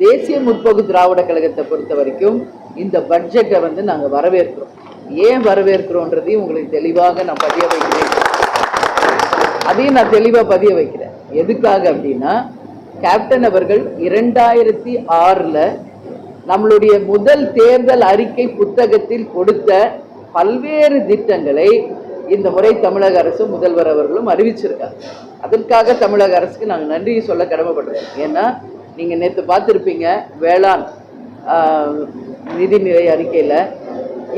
தேசிய முற்போக்கு திராவிட கழகத்தை பொறுத்த வரைக்கும் இந்த பட்ஜெட்டை வந்து நாங்கள் வரவேற்கிறோம். ஏன் வரவேற்கிறோன்றதையும் உங்களுக்கு தெளிவாக நான் பதிய வைக்கிறேன். அதையும் நான் தெளிவாக பதிய வைக்கிறேன். எதுக்காக அப்படின்னா, கேப்டன் அவர்கள் 2006 நம்மளுடைய முதல் தேர்தல் அறிக்கை புத்தகத்தில் கொடுத்த பல்வேறு திட்டங்களை இந்த முறை தமிழக அரசு முதல்வர் அவர்களும் அறிவிச்சிருக்காங்க. அதற்காக தமிழக அரசுக்கு நாங்கள் நன்றி சொல்ல கடமைப்படுறோம். ஏன்னா நீங்கள் நேற்று பார்த்துருப்பீங்க, வேளாண் நிதிநிலை அறிக்கையில்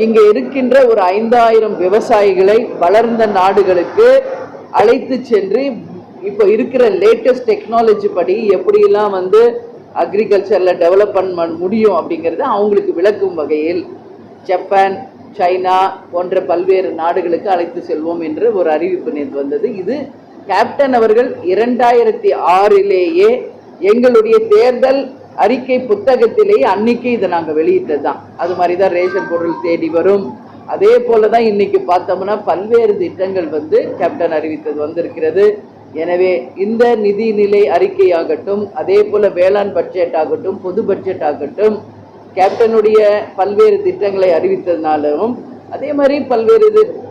இங்கே இருக்கின்ற ஒரு 5000 விவசாயிகளை வளர்ந்த நாடுகளுக்கு அழைத்து சென்று இப்போ இருக்கிற லேட்டஸ்ட் டெக்னாலஜி படி எப்படியெல்லாம் வந்து அக்ரிகல்ச்சரில் டெவலப் பண்ண முடியும் அப்படிங்கிறத அவங்களுக்கு விளக்கும் வகையில் ஜப்பான், சைனா போன்ற பல்வேறு நாடுகளுக்கு அழைத்து செல்வோம் என்று ஒரு அறிவிப்பு நேற்று வந்தது. இது கேப்டன் அவர்கள் 2006 எங்களுடைய தேர்தல் அறிக்கை புத்தகத்திலேயே அன்னைக்கு இதை நாங்கள் வெளியிட்டது தான். அது மாதிரி தான் ரேஷன் பொருள் தேடி வரும். அதே போல தான் இன்னைக்கு பார்த்தோம்னா பல்வேறு திட்டங்கள் வந்து கேப்டன் அறிவித்தது வந்திருக்கிறது. எனவே இந்த நிதிநிலை அறிக்கையாகட்டும், அதே போல வேளாண் பட்ஜெட் ஆகட்டும், பொது பட்ஜெட் ஆகட்டும், கேப்டனுடைய பல்வேறு திட்டங்களை அறிவித்ததுனாலும், அதே மாதிரி பல்வேறு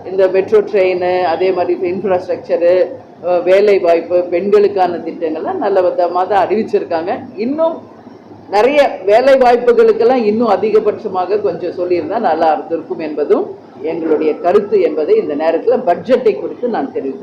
இந்த மெட்ரோ ட்ரெயின், அதே மாதிரி இன்ஃப்ராஸ்ட்ரக்சரு, வேலை வாய்ப்பு, பெண்களுக்கான திட்டங்கள்லாம் நல்ல விதமாக தான் அறிவிச்சிருக்காங்க. இன்னும் நிறைய வேலை வாய்ப்புகளுக்கெல்லாம் இன்னும் அதிகபட்சமாக கொஞ்சம் சொல்லியிருந்தா நல்லா இருந்திருக்கும் என்பதும் எங்களுடைய கருத்து என்பதை இந்த நேரத்தில் பட்ஜெட்டை குறித்து நான் தெரிவித்துள்ளேன்.